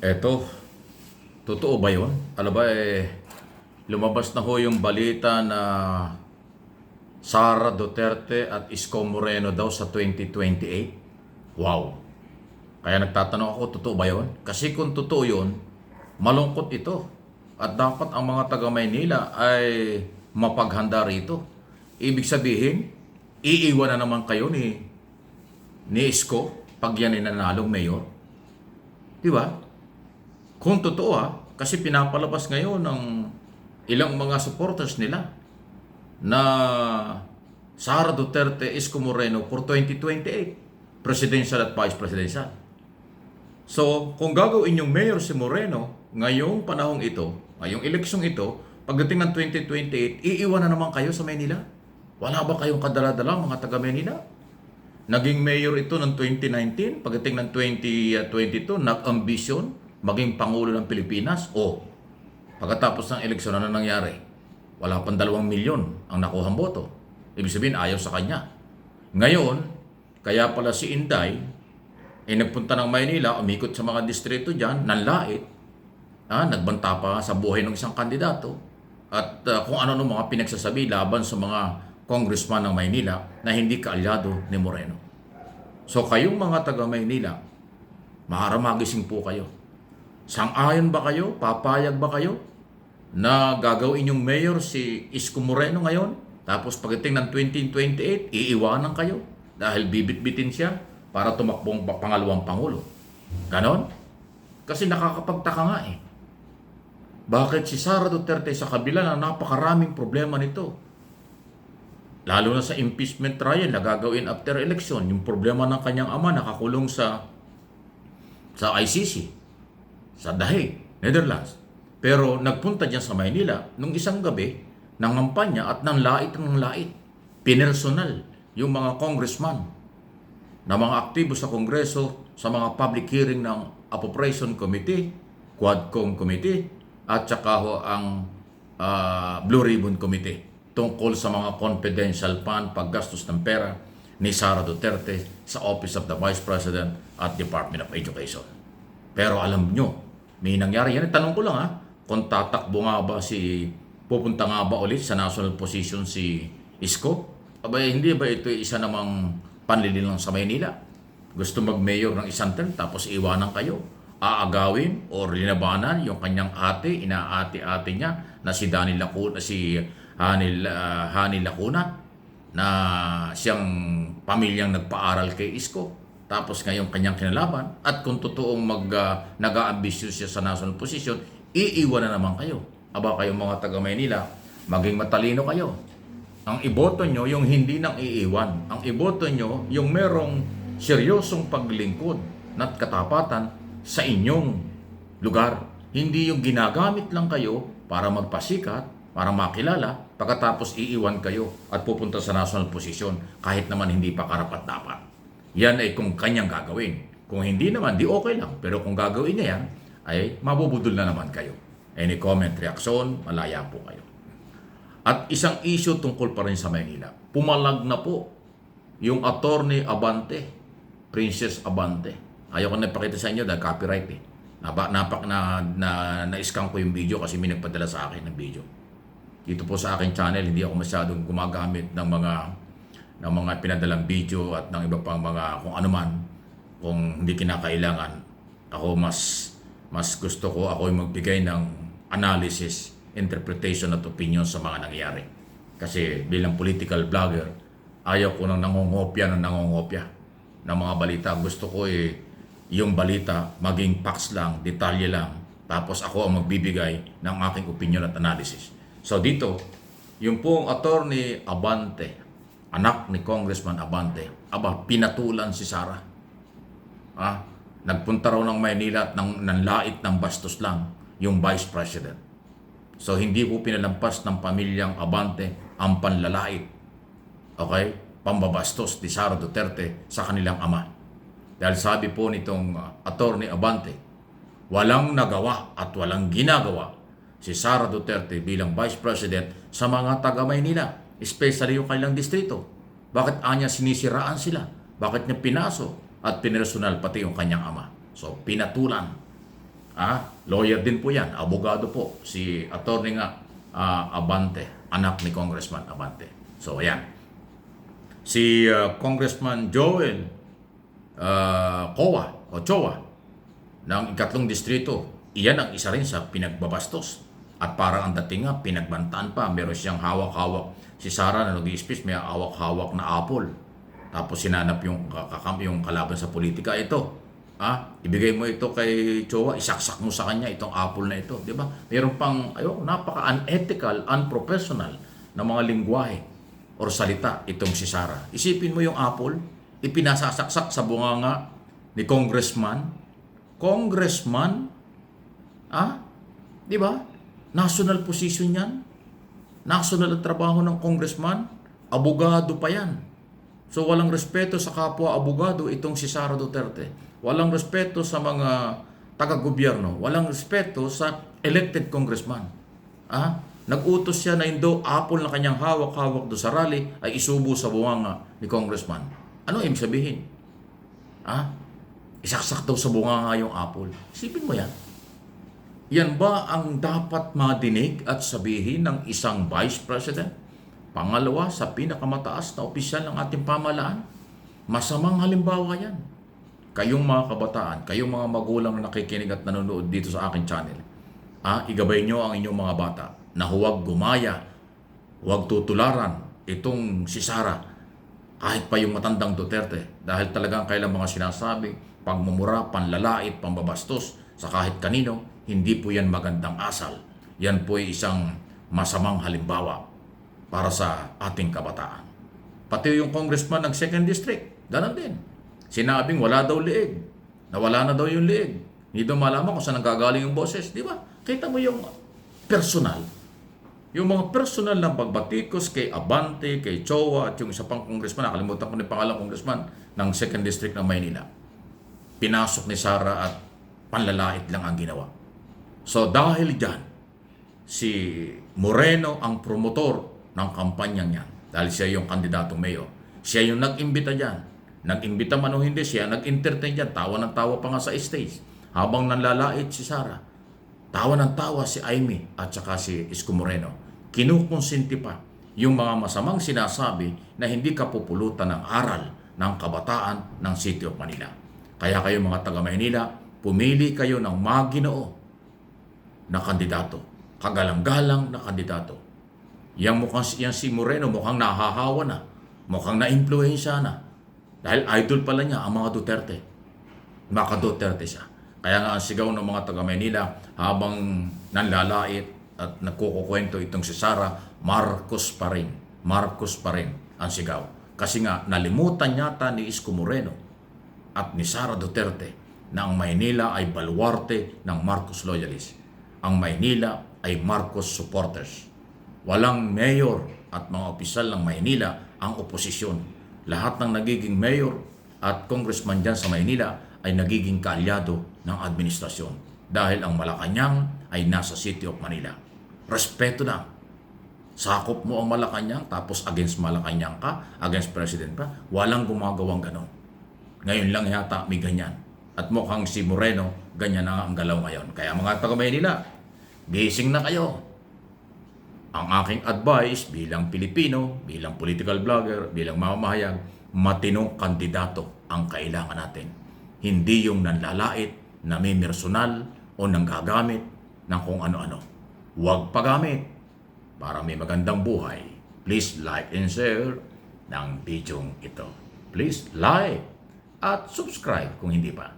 Eto, totoo ba yun? Alam ba lumabas na ho yung balita na Sara Duterte at Isko Moreno daw sa 2028? Wow! Kaya nagtatanong ako, totoo ba yun? Kasi kung totoo yun, malungkot ito. At dapat ang mga taga Maynila ay mapaghanda rito. Ibig sabihin, iiwan na naman kayo ni Isko pag yan ay nanalong mayor. Di ba? Kung totoo kasi pinapalabas ngayon ng ilang mga supporters nila na Sara Duterte, Isko Moreno for 2028, presidential at vice presidential. So, kung gagawin yung mayor si Moreno ngayong panahong ito, ngayong eleksyong ito, pagdating ng 2028, iiwan na naman kayo sa Maynila? Wala ba kayong kadala-dala mga taga Maynila? Naging mayor ito ng 2019, pagdating ng 2022, nag-ambisyon maging Pangulo ng Pilipinas. O, pagkatapos ng eleksyon, ano nangyari? Wala pang 2 milyon ang nakuhang boto. Ibig sabihin, ayaw sa kanya. Ngayon, kaya pala si Inday, nagpunta ng Maynila, umikot sa mga distrito dyan, nanlait, nagbanta pa sa buhay ng isang kandidato, at kung ano ng mga pinagsasabi laban sa mga congressman ng Maynila na hindi kaalyado ni Moreno. So kayong mga taga Maynila, maharamagising po kayo. Sang-ayon ba kayo? Papayag ba kayo na gagawin yung mayor si Isko Moreno ngayon? Tapos pagdating ng 2028, iiwanan kayo dahil bibit-bitin siya para tumakbong pangalawang pangulo. Ganon? Kasi nakakapagtaka nga Bakit si Sara Duterte sa kabila na napakaraming problema nito? Lalo na sa impeachment trial na gagawin after election, yung problema ng kanyang ama nakakulong sa ICC, sa The Hague, Netherlands. Pero nagpunta diyan sa Maynila nung isang gabi, nangampanya at nanlait ng lait. Pinersonal yung mga congressman na mga aktibo sa Kongreso sa mga public hearing ng Appropriation Committee, Quadcom Committee, at saka ang Blue Ribbon Committee tungkol sa mga confidential fund, paggastos ng pera ni Sara Duterte sa Office of the Vice President at Department of Education. Pero alam nyo, may nangyari yan. Tanong ko lang kung tatakbo nga ba pupunta nga ba ulit sa national position si Isko? Abay, hindi ba ito isa namang panlililang sa Maynila? Gusto mag-mayor ng isang term tapos iwanan kayo? Aagawin o linabanan yung kanyang inaati-ati niya na si Hani Lacuna na siyang pamilyang nagpaaral kay Isko. Tapos ngayong kanyang kinalaban at kung totoong nag-aambisyon siya sa national position, iiwan na naman kayo. Aba kayong mga taga Maynila, maging matalino kayo. Ang iboto nyo yung hindi nang iiwan. Ang iboto nyo yung merong seryosong paglingkod at katapatan sa inyong lugar. Hindi yung ginagamit lang kayo para magpasikat, para makilala, pagkatapos iiwan kayo at pupunta sa national position kahit naman hindi pa karapat-dapat. Yan ay kung kanyang gagawin. Kung hindi naman, di okay lang. Pero kung gagawin niya yan, ay mabubudol na naman kayo. Any comment, reaksyon, malaya po kayo. At isang issue tungkol pa rin sa Maynila. Pumalag na po yung attorney Abante, Princess Abante. Ayaw ko na ipakita sa inyo dahil copyright Na-scan ko yung video kasi may nagpadala sa akin ng video. Dito po sa aking channel, hindi ako masyadong gumagamit ng mga pinadalang video at ng iba pang mga kung ano man. Kung hindi kinakailangan, ako mas gusto ko ako yung magbigay ng analysis, interpretation at opinion sa mga nangyayari. Kasi bilang political vlogger, ayaw ko ng nangongopya ng mga balita. Gusto ko yung balita maging facts lang, detalye lang. Tapos ako ang magbibigay ng aking opinion at analysis. So dito, yung pong attorney Abante, anak ni Congressman Abante, pinatulan si Sara. Nagpunta raw ng Maynila at nanlait ng bastos lang yung Vice President. So hindi po pinalampas ng pamilyang Abante ang panlalait. Okay? Pambabastos ni Sara Duterte sa kanilang ama. Dahil sabi po nitong attorney Abante, walang nagawa at walang ginagawa si Sara Duterte bilang Vice President sa mga taga Maynila, especially yung kanilang distrito. Bakit anya sinisiraan sila? Bakit niya pinaso at pinersonal pati yung kanyang ama? So, pinatulan. Lawyer din po yan, abogado po, si attorney nga Abante, anak ni Congressman Abante. So ayan, si Congressman Joel Choa ng ikatlong distrito, iyan ang isa rin sa pinagbabastos. At parang ang dating nga, pinagbantaan pa, meron siyang hawak-hawak. Si Sara na nag-i-speech, may hawak-hawak na apple. Tapos sinanap yung kalaban sa politika. Ito, ibigay mo ito kay Choa, isaksak mo sa kanya itong apple na ito. Di ba? Meron pang napaka-unethical, unprofessional na mga lingwahe or salita itong si Sara. Isipin mo yung apple, ipinasasaksak sa bunganga ni Congressman. Di ba? National position yan. National ang trabaho ng congressman. Abogado pa yan. So walang respeto sa kapwa abogado itong si Sara Duterte. Walang respeto sa mga taga-gobyerno. Walang respeto sa elected congressman. Nag-utos siya na yung apple na kanyang hawak-hawak do sa rally ay isubo sa bunganga ni congressman. Ano ibig sabihin? Isaksak daw sa bunganga yung apple. Isipin mo yan. Yan ba ang dapat madinig at sabihin ng isang vice president? Pangalawa, sa pinakamataas na opisyal ng ating pamahalaan? Masamang halimbawa yan. Kayong mga kabataan, kayong mga magulang na nakikinig at nanonood dito sa aking channel, igabay nyo ang inyong mga bata na huwag gumaya, huwag tutularan itong si Sara, kahit pa yung matandang Duterte, dahil talagang kailang mga sinasabi, pagmumura, panlalait, pambabastos sa kahit kanino, hindi po yan magandang asal. Yan po ay isang masamang halimbawa para sa ating kabataan. Pati yung congressman ng 2nd District, ganun din. Sinabing wala daw liig. Nawala na daw yung liig. Hindi daw malaman kung saan nanggagaling yung boses. Di ba? Kita mo yung personal. Yung mga personal na pagbatikos kay Abante, kay Choa, at yung isa pang congressman, nakalimutan ko na yung pangalang congressman ng 2nd District ng Maynila. Pinasok ni Sara at panlalait lang ang ginawa. So dahil dyan, si Moreno ang promotor ng kampanyang yan. Dahil siya yung kandidatong mayor. Siya yung nag-imbita dyan. Nag-imbita man o hindi, siya nag-entertain dyan. Tawa ng tawa pa nga sa stage. Habang nanlalait si Sara, tawa ng tawa si Amy at saka si Isko Moreno. Kinukonsinti pa yung mga masamang sinasabi na hindi kapupulutan ng aral ng kabataan ng City of Manila. Kaya kayo mga taga-Maynila, pumili kayo ng maginoo na kandidato, kagalang-galang na kandidato. Yan si Moreno mukhang nahahawa na, mukhang na-influensya na. Dahil idol pala niya ang mga Duterte. Maka Duterte siya. Kaya nga ang sigaw ng mga taga-Maynila habang nanlalait at nagkukukwento itong si Sara, Marcos pa rin. Marcos pa rin ang sigaw. Kasi nga nalimutan yata ni Isko Moreno at ni Sara Duterte na ang Maynila ay baluarte ng Marcos loyalists. Ang Maynila ay Marcos supporters. Walang mayor at mga opisyal ng Maynila ang oposisyon. Lahat ng nagiging mayor at congressman dyan sa Maynila ay nagiging kaalyado ng administrasyon. Dahil ang Malacanang ay nasa City of Manila. Respeto na. Sakop mo ang Malacanang tapos against Malacanang ka, against President ka. Walang gumagawang ganon. Ngayon lang yata may ganyan. At mukhang si Moreno, ganyan na ang galaw ngayon. Kaya mga taga-Maynila, gising na kayo. Ang aking advice bilang Pilipino, bilang political blogger, bilang mamamahayag, matinong kandidato ang kailangan natin. Hindi yung nanlalait, namimersonal, o nanggagamit ng kung ano-ano. Huwag pagamit para may magandang buhay. Please like and share ng video ito. Please like at subscribe kung hindi pa.